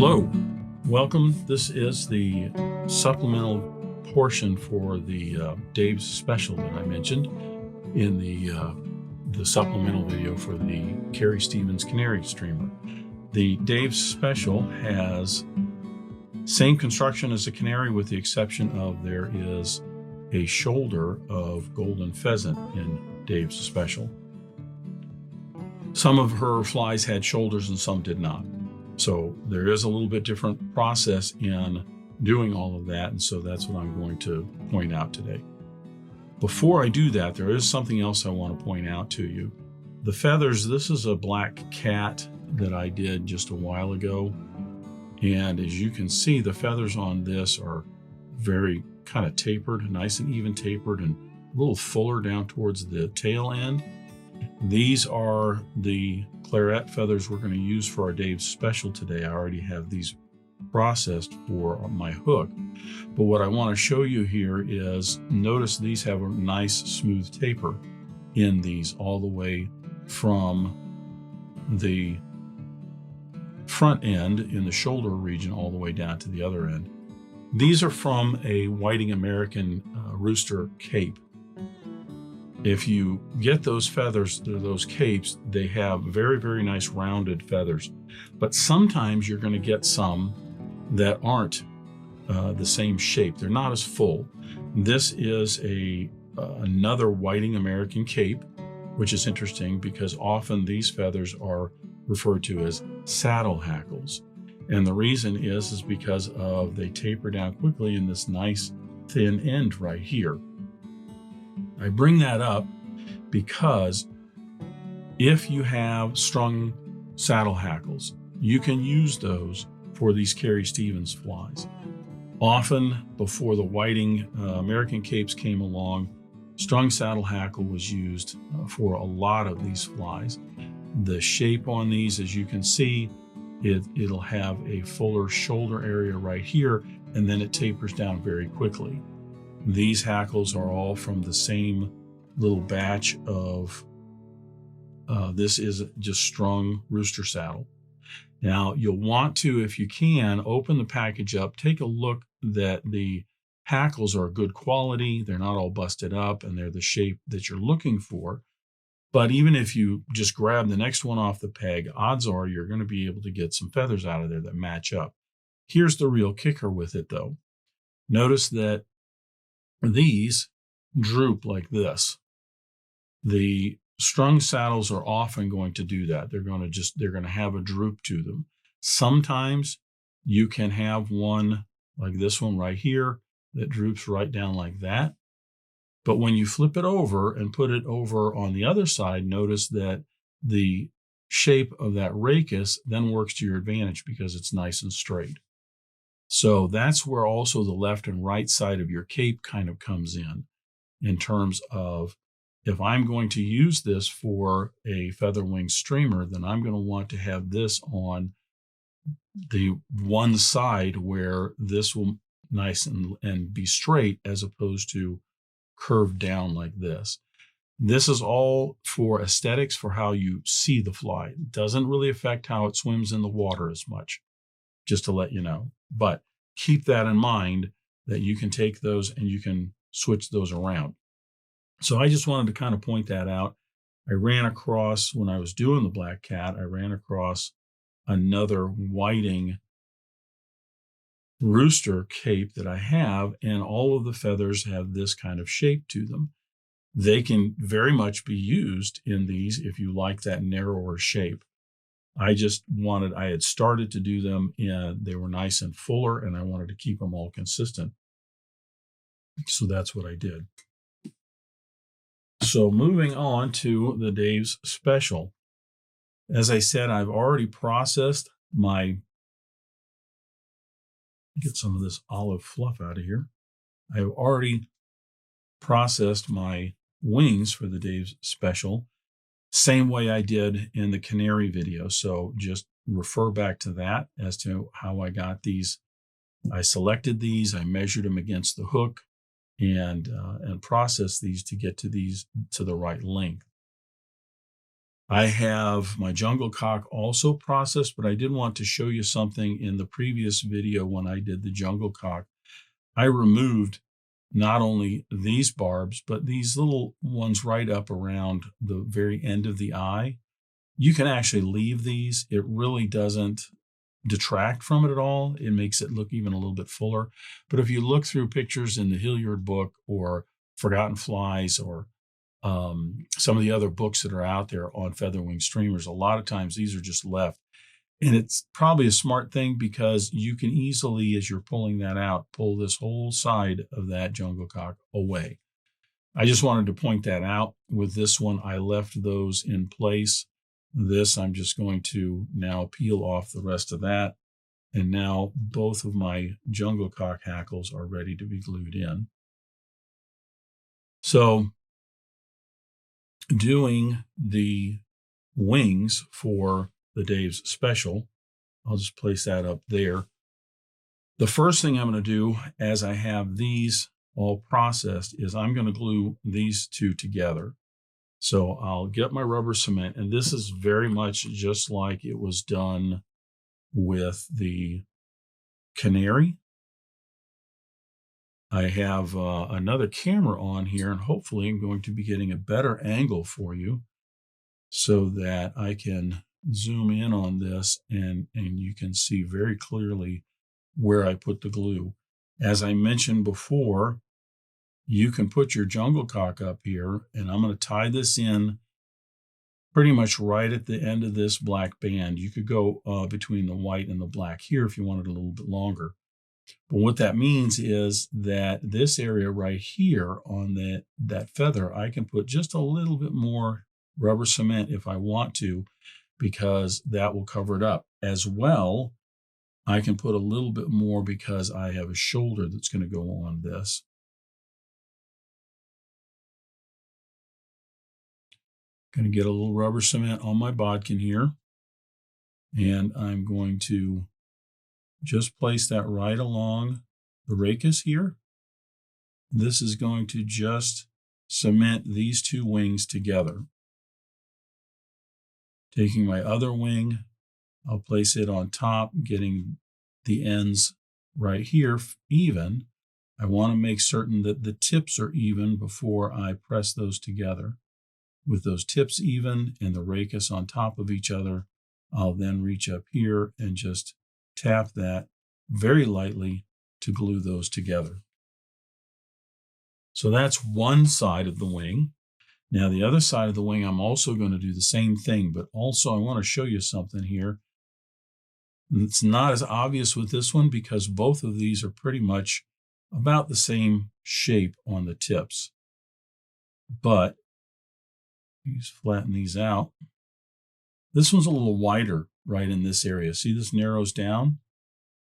Hello, welcome. This is the supplemental portion for the Dave's special that I mentioned in the supplemental video for the Carrie Stevens Canary streamer. The Dave's special has same construction as a canary with the exception of there is a shoulder of golden pheasant in Dave's special. Some of her flies had shoulders and some did not. So there is a little bit different process in doing all of that, and so that's what I'm going to point out today. Before I do that, there is something else I want to point out to you. The feathers, this is a black cat that I did just a while ago, and as you can see, the feathers on this are very kind of tapered, nice and even tapered, and a little fuller down towards the tail end. These are the claret feathers we're going to use for our Dave's special today. I already have these processed for my hook. But what I want to show you here is, notice these have a nice smooth taper in these all the way from the front end in the shoulder region all the way down to the other end. These are from a whiting American rooster cape. If you get those feathers, those capes, they have very, very nice rounded feathers. But sometimes you're going to get some that aren't the same shape. They're not as full. This is another whiting American cape, which is interesting because often these feathers are referred to as saddle hackles. And the reason is because of they taper down quickly in this nice thin end right here. I bring that up because if you have strung saddle hackles, you can use those for these Carrie Stevens flies. Often before the whiting American capes came along, strung saddle hackle was used for a lot of these flies. The shape on these, as you can see, it'll have a fuller shoulder area right here, and then it tapers down very quickly. These hackles are all from the same little batch of, this is just strung rooster saddle. Now you'll want to, if you can, open the package up, take a look that the hackles are good quality, they're not all busted up, and they're the shape that you're looking for. But even if you just grab the next one off the peg, odds are you're going to be able to get some feathers out of there that match up. Here's the real kicker with it though. Notice that these droop like this. The strung saddles are often going to do that. They're going to have a droop to them. Sometimes you can have one like this one right here that droops right down like that. But when you flip it over and put it over on the other side, notice that the shape of that rachis then works to your advantage because it's nice and straight. So that's where also the left and right side of your cape kind of comes in terms of, if I'm going to use this for a feather wing streamer, then I'm going to want to have this on the one side where this will nice and be straight as opposed to curved down like this. This is all for aesthetics, for how you see the fly. It doesn't really affect how it swims in the water as much, just to let you know. But keep that in mind, that you can take those and you can switch those around. So I just wanted to kind of point that out. I ran across, when I was doing the black cat, I ran across another whiting rooster cape that I have, and all of the feathers have this kind of shape to them. They can very much be used in these if you like that narrower shape. I had started to do them and they were nice and fuller, and I wanted to keep them all consistent. So that's what I did. So moving on to the Dave's special. As I said, I've already processed get some of this olive fluff out of here. I've already processed my wings for the Dave's special, same way I did in the Canary video. So just refer back to that as to how I got these. I selected these, I measured them against the hook, and processed these to get to the right length. I have my jungle cock also processed, but I did want to show you something in the previous video when I did the jungle cock. I removed not only these barbs, but these little ones right up around the very end of the eye. You can actually leave these. It really doesn't detract from it at all. It makes it look even a little bit fuller. But if you look through pictures in the Hilliard book or Forgotten Flies or some of the other books that are out there on featherwing streamers, a lot of times these are just left. And it's probably a smart thing because you can easily, as you're pulling that out, pull this whole side of that jungle cock away. I just wanted to point that out. With this one, I left those in place. This, I'm just going to now peel off the rest of that. And now both of my jungle cock hackles are ready to be glued in. So doing the wings for the Dave's Special, I'll just place that up there. The first thing I'm going to do, as I have these all processed, is I'm going to glue these two together. So I'll get my rubber cement, and this is very much just like it was done with the Canary. I have another camera on here, and hopefully I'm going to be getting a better angle for you so that I can zoom in on this and you can see very clearly where I put the glue. As I mentioned before, you can put your jungle cock up here, and I'm going to tie this in pretty much right at the end of this black band. You could go between the white and the black here if you wanted a little bit longer. But what that means is that this area right here on that feather, I can put just a little bit more rubber cement if I want to, because that will cover it up. As well, I can put a little bit more because I have a shoulder that's going to go on this. Going to get a little rubber cement on my bodkin here, and I'm going to just place that right along the rachis here. This is going to just cement these two wings together. Taking my other wing, I'll place it on top, getting the ends right here even. I want to make certain that the tips are even before I press those together. With those tips even and the rachis on top of each other, I'll then reach up here and just tap that very lightly to glue those together. So that's one side of the wing. Now the other side of the wing, I'm also going to do the same thing, but also I want to show you something here. It's not as obvious with this one because both of these are pretty much about the same shape on the tips. But just flatten these out. This one's a little wider right in this area. See, this narrows down.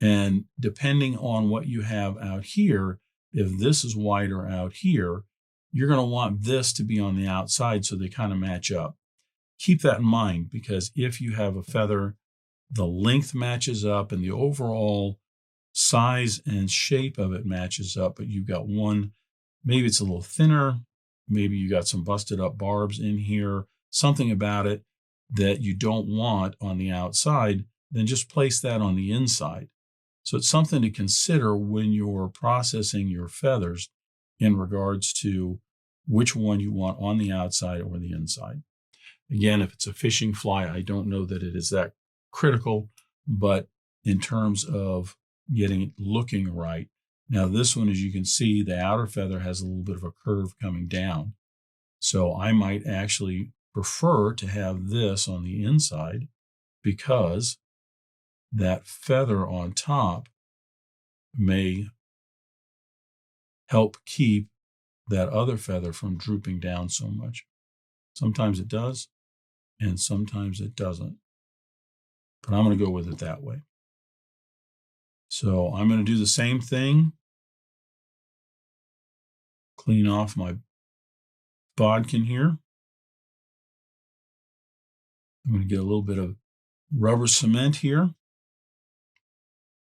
And depending on what you have out here, if this is wider out here, you're going to want this to be on the outside so they kind of match up. Keep that in mind, because if you have a feather, the length matches up and the overall size and shape of it matches up, but you've got one, maybe it's a little thinner, maybe you got some busted up barbs in here, something about it that you don't want on the outside, then just place that on the inside. So it's something to consider when you're processing your feathers in regards to which one you want on the outside or the inside. Again, if it's a fishing fly, I don't know that it is that critical, but in terms of getting it looking right. Now this one, as you can see, the outer feather has a little bit of a curve coming down. So I might actually prefer to have this on the inside because that feather on top may help keep that other feather from drooping down so much. Sometimes it does, and sometimes it doesn't. But I'm going to go with it that way. So I'm going to do the same thing. Clean off my bodkin here. I'm going to get a little bit of rubber cement here.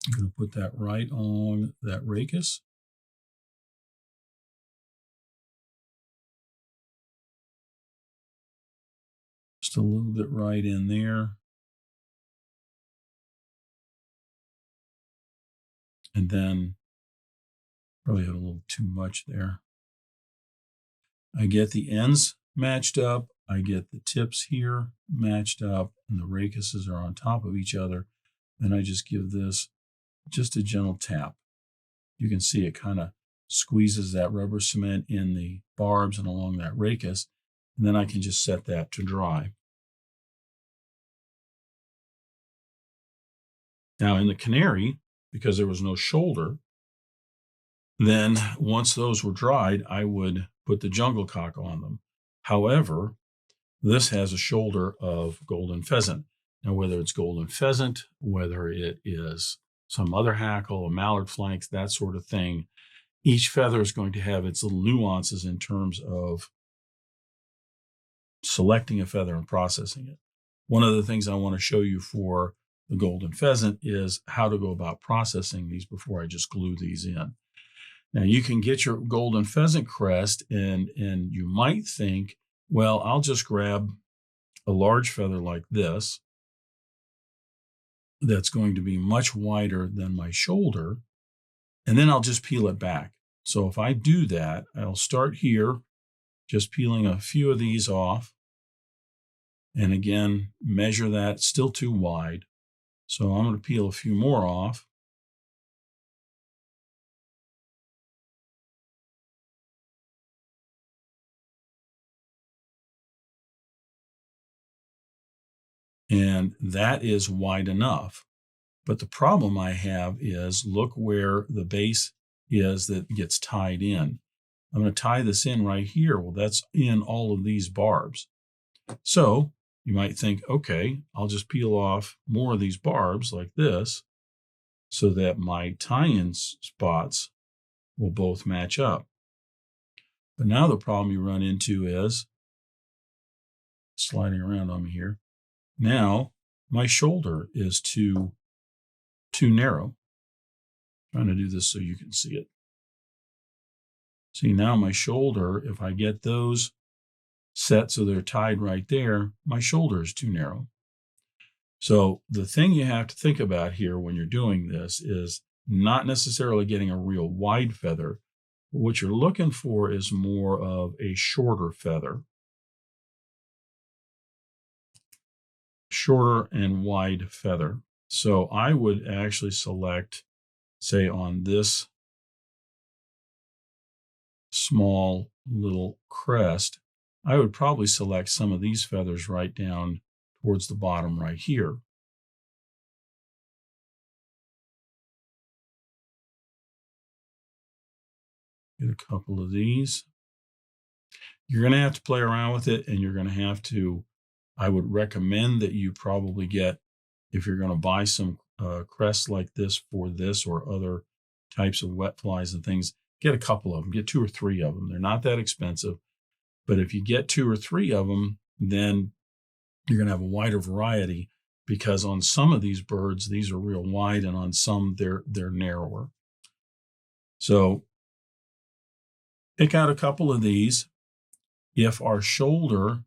I'm going to put that right on that rachis. Just a little bit right in there. And then probably had a little too much there. I get the ends matched up. I get the tips here matched up, and the racuses are on top of each other. Then I just give this just a gentle tap. You can see it kind of squeezes that rubber cement in the barbs and along that racus. And then I can just set that to dry. Now in the Canary, because there was no shoulder, then once those were dried, I would put the jungle cock on them. However, this has a shoulder of golden pheasant. Now, whether it's golden pheasant, whether it is some other hackle, a mallard flanks, that sort of thing, each feather is going to have its little nuances in terms of selecting a feather and processing it. One of the things I want to show you for the golden pheasant is how to go about processing these before I just glue these in. Now, you can get your golden pheasant crest, and you might think, well, I'll just grab a large feather like this that's going to be much wider than my shoulder, and then I'll just peel it back. So if I do that, I'll start here, just peeling a few of these off. And again, measure that, still too wide. So I'm going to peel a few more off. And that is wide enough. But the problem I have is, look where the base is that gets tied in. I'm going to tie this in right here. Well, that's in all of these barbs. So you might think, okay, I'll just peel off more of these barbs like this so that my tie-in spots will both match up. But now the problem you run into is, sliding around on me here, now my shoulder is too narrow. I'm trying to do this so you can see it. See, now my shoulder, if I get those set so they're tied right there, my shoulder is too narrow. So the thing you have to think about here when you're doing this is not necessarily getting a real wide feather. But what you're looking for is more of a shorter feather. Shorter and wide feather. So I would actually select, say, on this small little crest, I would probably select some of these feathers right down towards the bottom right here. Get a couple of these. You're going to have to play around with it, and you're going to have to, I would recommend that you probably get, if you're going to buy some crests like this for this or other types of wet flies and things, get a couple of them, get 2 or 3 of them. They're not that expensive, but if you get 2 or 3 of them, then you're going to have a wider variety, because on some of these birds, these are real wide, and on some they're narrower. So pick out a couple of these. If our shoulder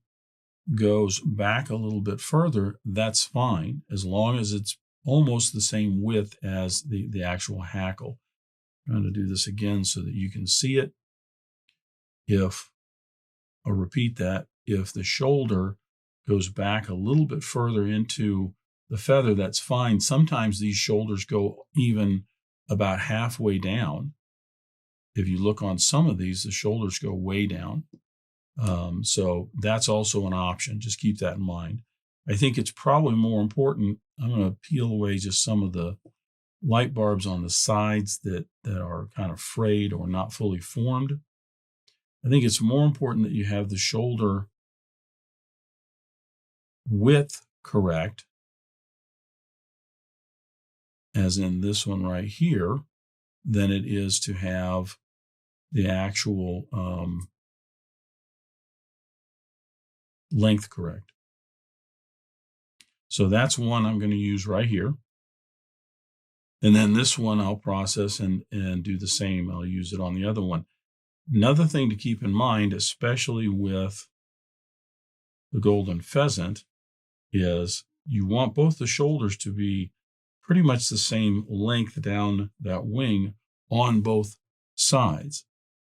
goes back a little bit further, that's fine, as long as it's almost the same width as the actual hackle. I'm going to do this again so that you can see it. I'll repeat that, if the shoulder goes back a little bit further into the feather, that's fine. Sometimes these shoulders go even about halfway down. If you look on some of these, the shoulders go way down. So that's also an option. Just keep that in mind. I think it's probably more important. I'm going to peel away just some of the light barbs on the sides that are kind of frayed or not fully formed. I think it's more important that you have the shoulder width correct, as in this one right here, than it is to have the actual length correct. So that's one I'm going to use right here. And then this one I'll process and do the same. I'll use it on the other one. Another thing to keep in mind, especially with the golden pheasant is you want both the shoulders to be pretty much the same length down that wing on both sides,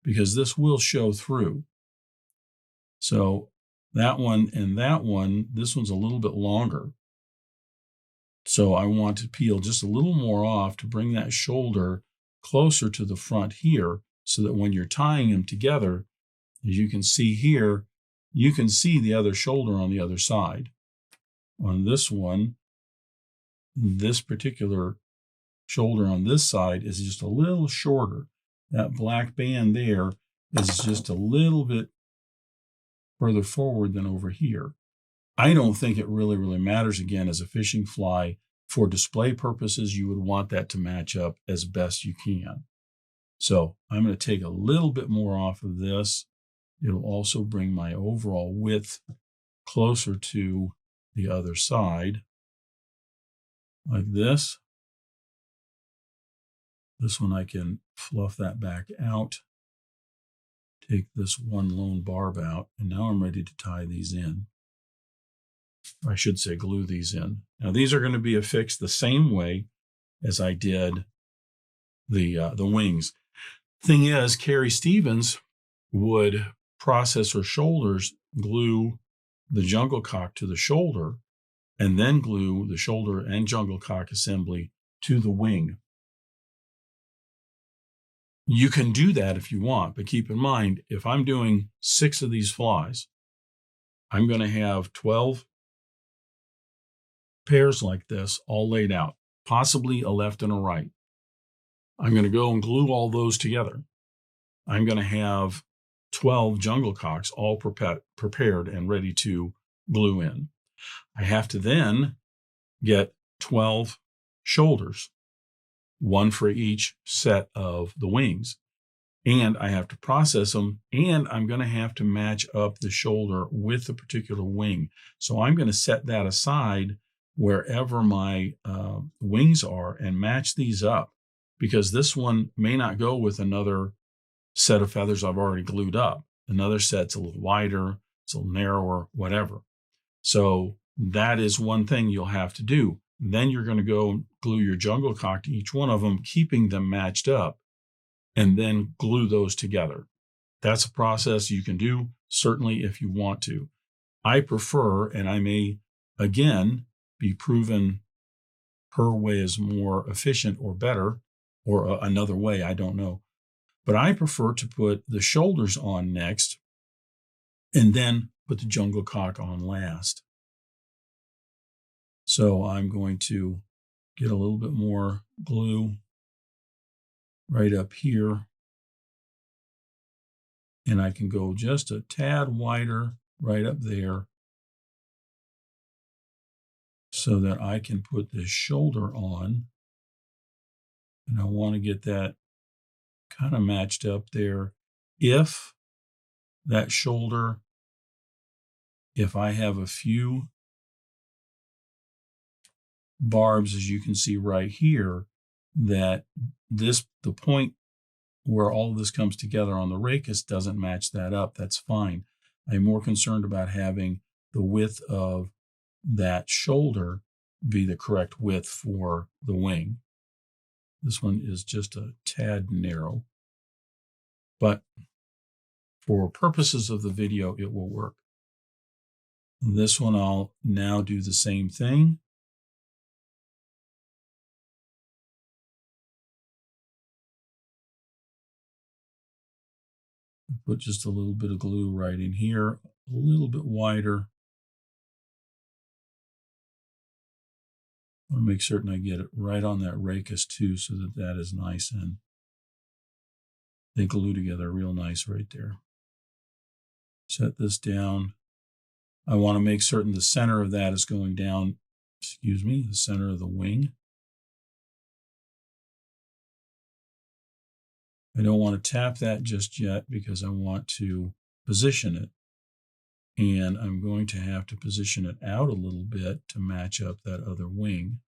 because this will show through. So that one and that one, this one's a little bit longer. So I want to peel just a little more off to bring that shoulder closer to the front here, so that when you're tying them together, as you can see here, you can see the other shoulder on the other side. On this one, this particular shoulder on this side is just a little shorter. That black band there is just a little bit further forward than over here. I don't think it really matters. Again, as a fishing fly, for display purposes, you would want that to match up as best you can. So I'm going to take a little bit more off of this. It'll also bring my overall width closer to the other side, like this. This one I can fluff that back out, take this one lone barb out, and now I'm ready to tie these in. I should say glue these in. Now these are going to be affixed the same way as I did the wings. Thing is, Carrie Stevens would process her shoulders, glue the jungle cock to the shoulder, and then glue the shoulder and jungle cock assembly to the wing. You can do that if you want, but keep in mind, if I'm doing 6 of these flies, I'm going to have 12 pairs like this all laid out, possibly a left and a right. I'm going to go and glue all those together. I'm going to have 12 jungle cocks all prepared and ready to glue in. I have to then get 12 shoulders, one for each set of the wings, and I have to process them, and I'm going to have to match up the shoulder with the particular wing. So I'm going to set that aside wherever my wings are and match these up, because this one may not go with another set of feathers I've already glued up. Another set's a little wider, it's a little narrower, whatever. So that is one thing you'll have to do. Then you're going to go glue your jungle cock to each one of them, keeping them matched up, and then glue those together. That's a process you can do, certainly, if you want to. I prefer, and I may, again, be proven her way is more efficient or better, or another way, I don't know. But I prefer to put the shoulders on next and then put the jungle cock on last. So I'm going to get a little bit more glue right up here. And I can go just a tad wider right up there so that I can put this shoulder on. And I want to get that kind of matched up there. If that shoulder, if I have a few barbs, as you can see right here, that the point where all of this comes together on the rachis doesn't match that up, that's fine. I'm more concerned about having the width of that shoulder be the correct width for the wing. This one is just a tad narrow, but for purposes of the video, it will work. This one, I'll now do the same thing. Put just a little bit of glue right in here, a little bit wider. I want to make certain I get it right on that rachis too, so that that is nice and they glue together real nice right there. Set this down. I want to make certain the center of that is going down, the center of the wing. I don't want to tap that just yet because I want to position it. And I'm going to have to position it out a little bit to match up that other wing.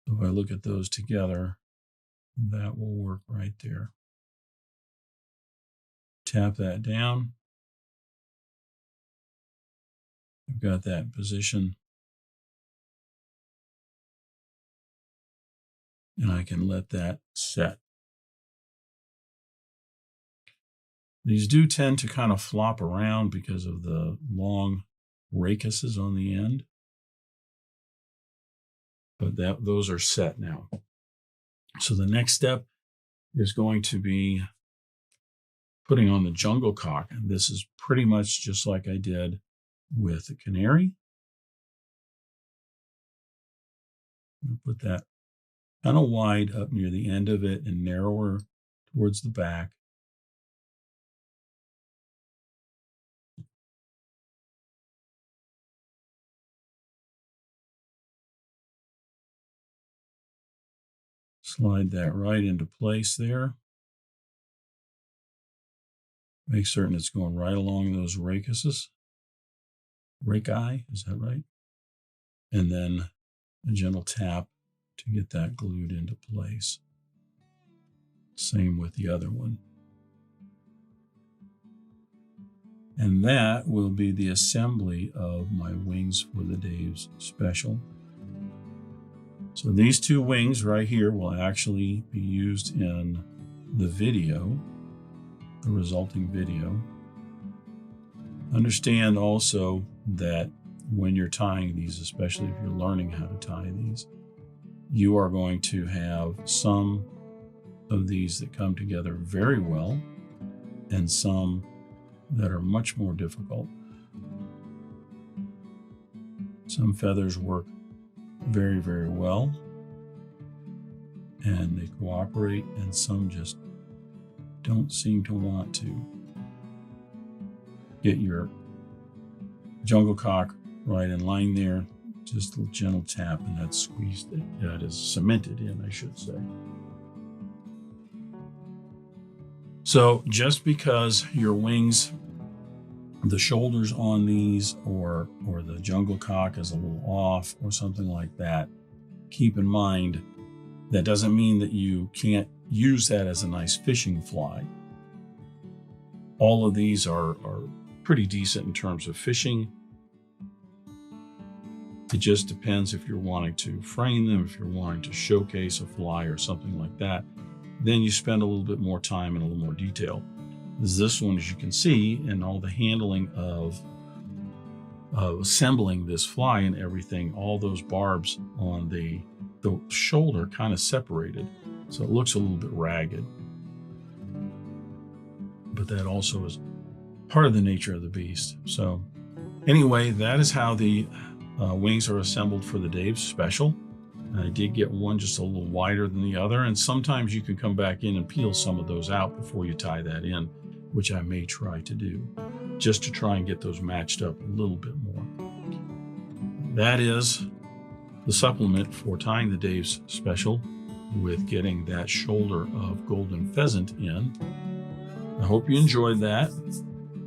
If I look at those together, That will work right there. Tap that down. I've got that in position. And I can let that set. These do tend to kind of flop around because of the long racuses on the end. But those are set now. So the next step is going to be putting on the jungle cock. And this is pretty much just like I did with the canary. I'll put that kind of wide up near the end of it and narrower towards the back. Slide that right into place there. Make certain it's going right along those racuses. Raci, is that right? And then a gentle tap to get that glued into place. Same with the other one. And that will be the assembly of my wings for the Dave's Special. So these two wings right here will actually be used in the video, the resulting video. Understand also that when you're tying these, especially if you're learning how to tie these, you are going to have some of these that come together very well and some that are much more difficult. Some feathers work very, very well and they cooperate, and some just don't seem to want to. Get your jungle cock right in line there, just a gentle tap, and that's squeezed, that is cemented in, I should say. So just because your wings, the shoulders on these or the jungle cock is a little off or something like that, keep in mind that doesn't mean that you can't use that as a nice fishing fly. All of these are pretty decent in terms of fishing. It just depends if you're wanting to frame them, if you're wanting to showcase a fly or something like that. Then you spend a little bit more time and a little more detail. This one, as you can see, and all the handling of assembling this fly and everything, all those barbs on the shoulder kind of separated. So it looks a little bit ragged. But that also is part of the nature of the beast. So anyway, that is how the wings are assembled for the Dave's Special. I did get one just a little wider than the other, and sometimes you can come back in and peel some of those out before you tie that in, which I may try to do, just to try and get those matched up a little bit more. That is the supplement for tying the Dave's Special with getting that shoulder of golden pheasant in. I hope you enjoyed that,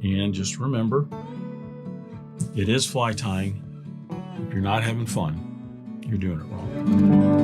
and just remember, it is fly tying. If you're not having fun, you're doing it wrong.